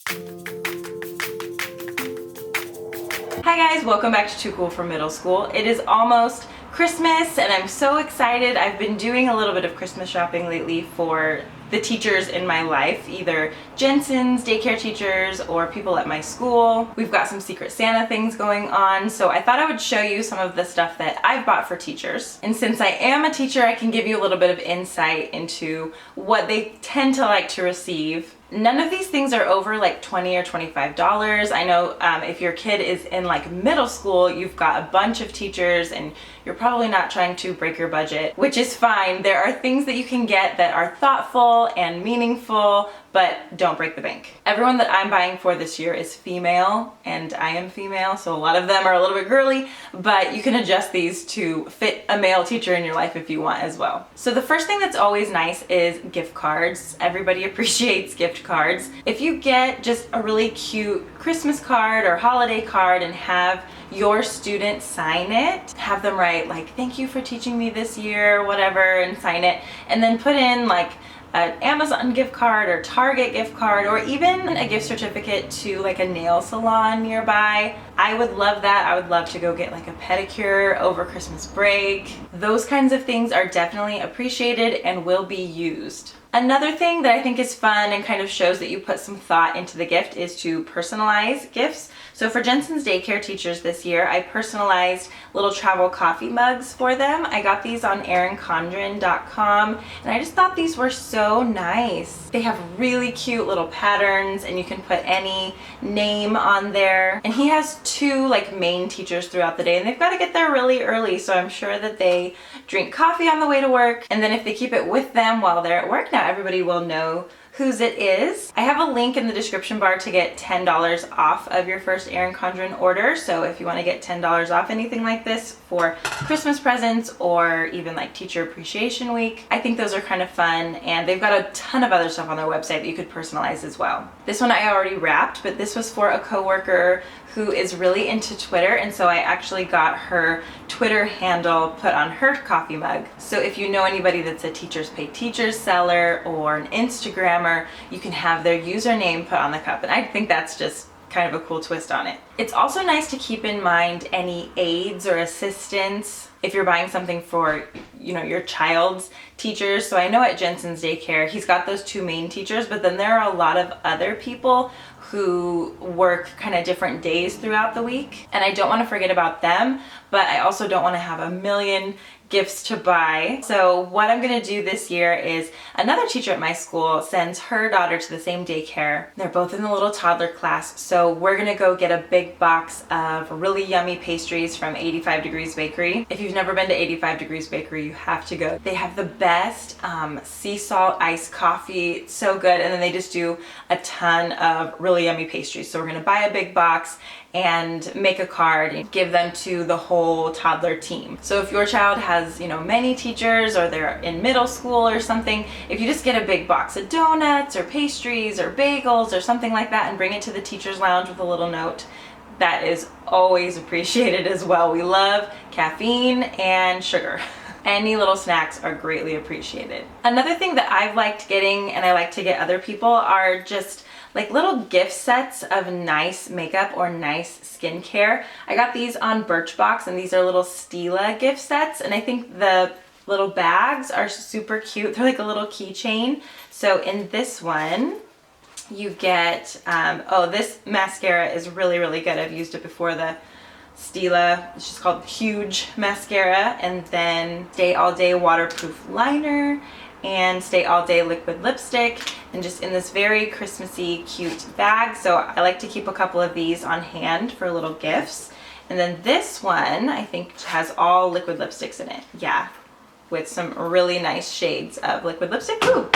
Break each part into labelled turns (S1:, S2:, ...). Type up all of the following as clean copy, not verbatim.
S1: Hi guys, welcome back to Too Cool for Middle School. It is almost Christmas and I'm so excited. I've been doing a little bit of Christmas shopping lately for the teachers in my life, either Jensen's daycare teachers or people at my school. We've got some Secret Santa things going on, so I thought I would show you some of the stuff that I've bought for teachers. And since I am a teacher, I can give you a little bit of insight into what they tend to like to receive. None of these things are over like $20 or $25. I know if your kid is in like middle school, you've got a bunch of teachers and you're probably not trying to break your budget, which is fine. There are things that you can get that are thoughtful and meaningful, but don't break the bank. Everyone that I'm buying for this year is female, and I am female, so a lot of them are a little bit girly, but you can adjust these to fit a male teacher in your life if you want as well. So the first thing that's always nice is gift cards. Everybody appreciates gift cards. If you get just a really cute Christmas card or holiday card and have your student sign it, have them write like, "Thank you for teaching me this year," whatever, and sign it, and then put in like an Amazon gift card or Target gift card or even a gift certificate to like a nail salon nearby. I would love that. I would love to go get like a pedicure over Christmas break. Those kinds of things are definitely appreciated and will be used. Another thing that I think is fun and kind of shows that you put some thought into the gift is to personalize gifts. So for Jensen's daycare teachers this year, I personalized little travel coffee mugs for them. I got these on erincondren.com and I just thought these were so nice. They have really cute little patterns and you can put any name on there. And he has two like main teachers throughout the day and they've got to get there really early, so I'm sure that they drink coffee on the way to work, and then if they keep it with them while they're at work, now everybody will know whose it is. I have a link in the description bar to get $10 off of your first Erin Condren order, so if you want to get $10 off anything like this for Christmas presents or even like Teacher Appreciation Week, I think those are kind of fun, and they've got a ton of other stuff on their website that you could personalize as well. This one I already wrapped, but this was for a coworker who is really into Twitter, and so I actually got her Twitter handle put on her coffee mug. So if you know anybody that's a Teachers Pay Teachers seller or an Instagrammer, you can have their username put on the cup, and I think that's just kind of a cool twist on it. It's also nice to keep in mind any aides or assistants if you're buying something for, you know, your child's teachers. So I know at Jensen's daycare, he's got those two main teachers, but then there are a lot of other people who work kind of different days throughout the week. And I don't want to forget about them, but I also don't want to have a million gifts to buy. So what I'm going to do this year is another teacher at my school sends her daughter to the same daycare. They're both in the little toddler class. So we're going to go get a big box of really yummy pastries from 85 Degrees Bakery. If you've never been to 85 Degrees Bakery, you have to go. They have the best sea salt iced coffee. It's so good. And then they just do a ton of really yummy pastries. So we're going to buy a big box and make a card and give them to the whole toddler team. So if your child has, you know, many teachers or they're in middle school or something, if you just get a big box of donuts or pastries or bagels or something like that and bring it to the teacher's lounge with a little note, that is always appreciated as well. We love caffeine and sugar. Any little snacks are greatly appreciated. Another thing that I've liked getting, and I like to get other people, are just like little gift sets of nice makeup or nice skincare. I got these on Birchbox, and these are little Stila gift sets, and I think the little bags are super cute. They're like a little keychain. So in this one, you get, oh, this mascara is really, really good. I've used it before, the Stila, it's just called Huge Mascara, and then Stay All Day Waterproof Liner, and Stay All Day liquid lipstick, and just in this very Christmassy cute bag. So I like to keep a couple of these on hand for little gifts. And then this one I think has all liquid lipsticks in it. Yeah, with some really nice shades of liquid lipstick. Ooh,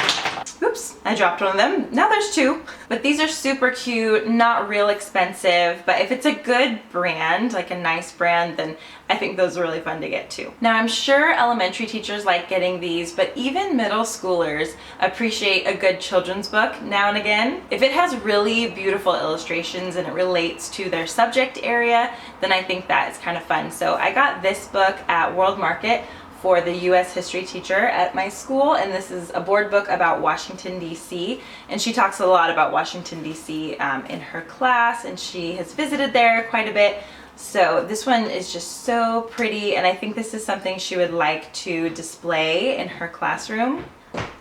S1: oops, I dropped one of them. Now there's two. But these are super cute, not real expensive, but if it's a good brand, like a nice brand, then I think those are really fun to get too. Now I'm sure elementary teachers like getting these, but even middle schoolers appreciate a good children's book now and again. If it has really beautiful illustrations and it relates to their subject area, then I think that is kind of fun. So I got this book at World Market for the U.S. history teacher at my school, and this is a board book about Washington, D.C., and she talks a lot about Washington, D.C. In her class, and she has visited there quite a bit. So this one is just so pretty, and I think this is something she would like to display in her classroom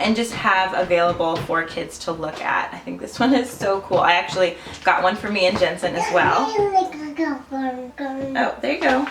S1: and just have available for kids to look at. I think this one is so cool. I actually got one for me and Jensen as well. Oh, there you go.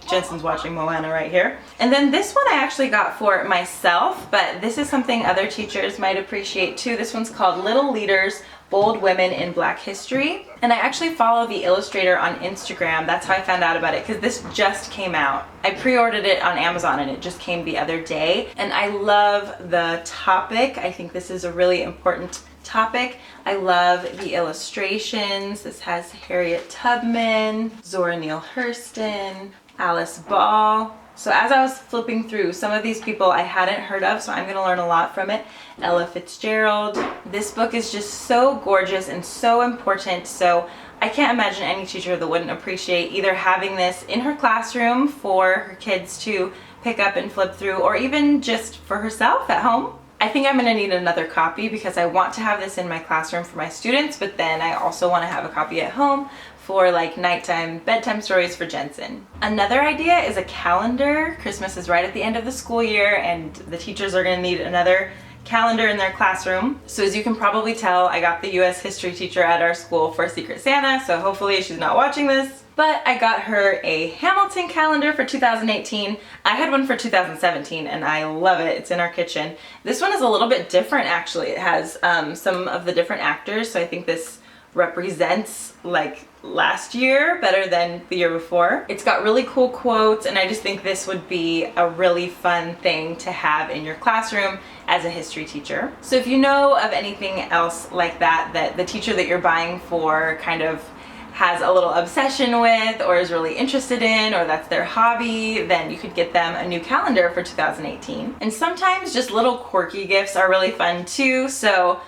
S1: Jensen's watching Moana right here. And then this one I actually got for myself, but this is something other teachers might appreciate too. This one's called Little Leaders, Bold Women in Black History. And I actually follow the illustrator on Instagram. That's how I found out about it, because this just came out. I pre-ordered it on Amazon and it just came the other day. And I love the topic. I think this is a really important topic. I love the illustrations. This has Harriet Tubman, Zora Neale Hurston, Alice Ball. So as I was flipping through, some of these people I hadn't heard of, so I'm going to learn a lot from it. Ella Fitzgerald. This book is just so gorgeous and so important, so I can't imagine any teacher that wouldn't appreciate either having this in her classroom for her kids to pick up and flip through, or even just for herself at home. I think I'm going to need another copy because I want to have this in my classroom for my students, but then I also want to have a copy at home for like nighttime bedtime stories for Jensen. Another idea is a calendar. Christmas is right at the end of the school year and the teachers are going to need another calendar in their classroom. So as you can probably tell, I got the US history teacher at our school for Secret Santa, so hopefully she's not watching this. But I got her a Hamilton calendar for 2018. I had one for 2017 and I love it. It's in our kitchen. This one is a little bit different actually. It has some of the different actors, so I think this represents like last year better than the year before. It's got really cool quotes, and I just think this would be a really fun thing to have in your classroom as a history teacher. So if you know of anything else like that, that the teacher that you're buying for kind of has a little obsession with or is really interested in, or that's their hobby, then you could get them a new calendar for 2018. And sometimes just little quirky gifts are really fun too. So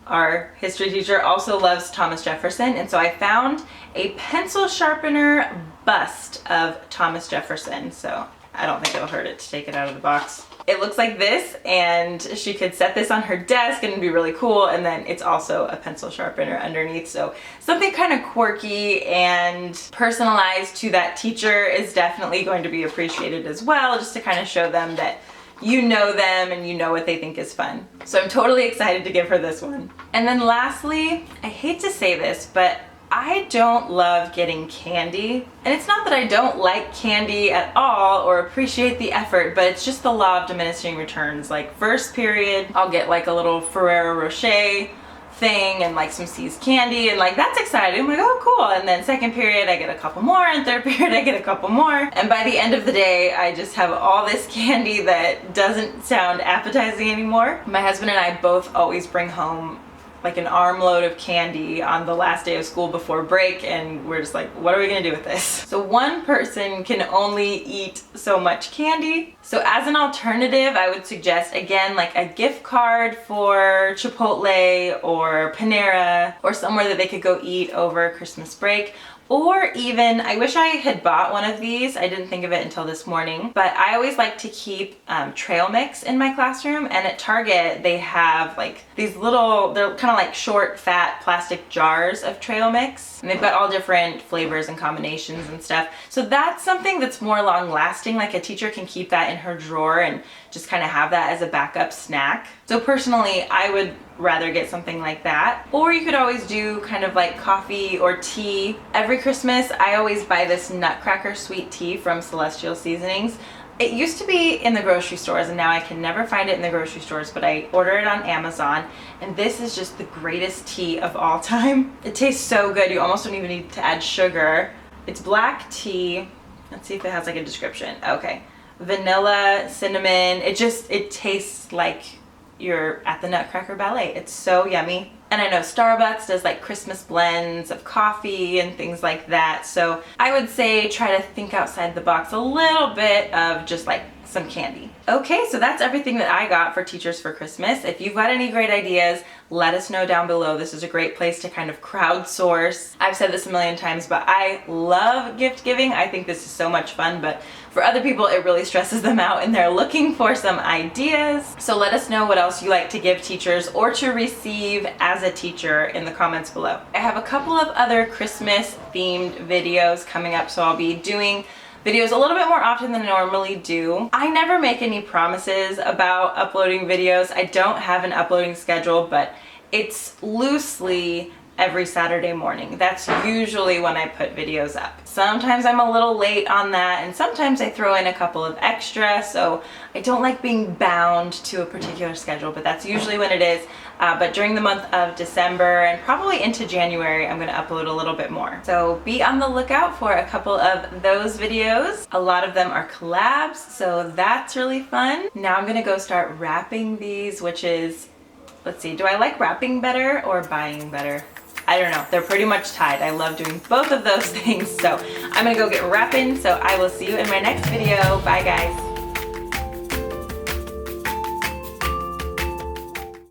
S1: our history teacher also loves Thomas Jefferson, and so I found a pencil sharpener bust of Thomas Jefferson. So I don't think it'll hurt it to take it out of the box. It looks like this, and she could set this on her desk and it'd be really cool, and then it's also a pencil sharpener underneath. So something kind of quirky and personalized to that teacher is definitely going to be appreciated as well, just to kind of show them that you know them and you know what they think is fun. So I'm totally excited to give her this one. And then lastly, I hate to say this, but I don't love getting candy. And it's not that I don't like candy at all or appreciate the effort, but it's just the law of diminishing returns. Like first period, I'll get like a little Ferrero Rocher thing and like some See's candy, and like that's exciting. I'm like, oh cool. And then second period I get a couple more, and third period I get a couple more, and by the end of the day I just have all this candy that doesn't sound appetizing anymore. My husband and I both always bring home like an armload of candy on the last day of school before break, and we're just like, what are we gonna do with this? So one person can only eat so much candy. So as an alternative, I would suggest, again, like a gift card for Chipotle or Panera, or somewhere that they could go eat over Christmas break. Or even, I wish I had bought one of these. I didn't think of it until this morning, but I always like to keep trail mix in my classroom, and at Target they have like these little, they're kind of like short, fat plastic jars of trail mix, and they've got all different flavors and combinations and stuff. So that's something that's more long lasting, like a teacher can keep that in her drawer and just kind of have that as a backup snack. So personally, I would rather get something like that. Or you could always do kind of like coffee or tea. Every Christmas, I always buy this Nutcracker sweet tea from Celestial Seasonings. It used to be in the grocery stores, and now I can never find it in the grocery stores, but I order it on Amazon, and this is just the greatest tea of all time. It tastes so good, you almost don't even need to add sugar. It's black tea. Let's see if it has like a description. Okay. Vanilla, cinnamon, it tastes like you're at the Nutcracker Ballet. It's so yummy. And I know Starbucks does like Christmas blends of coffee and things like that. So I would say try to think outside the box a little bit of just like some candy. Okay, so that's everything that I got for teachers for Christmas. If you've got any great ideas, let us know down below. This is a great place to kind of crowdsource. I've said this a million times, but I love gift giving. I think this is so much fun, but for other people, it really stresses them out and they're looking for some ideas. So let us know what else you like to give teachers or to receive as a teacher in the comments below. I have a couple of other Christmas themed videos coming up, so I'll be doing videos a little bit more often than I normally do. I never make any promises about uploading videos. I don't have an uploading schedule, but it's loosely every Saturday morning. That's usually when I put videos up. Sometimes I'm a little late on that, and sometimes I throw in a couple of extra, so I don't like being bound to a particular schedule, but that's usually when it is. But during the month of December and probably into January, I'm gonna upload a little bit more. So be on the lookout for a couple of those videos. A lot of them are collabs, so that's really fun. Now I'm gonna go start wrapping these, which is, let's see, do I like wrapping better or buying better? I don't know, they're pretty much tied. I love doing both of those things, so I'm gonna go get wrapping, so I will see you in my next video. Bye guys.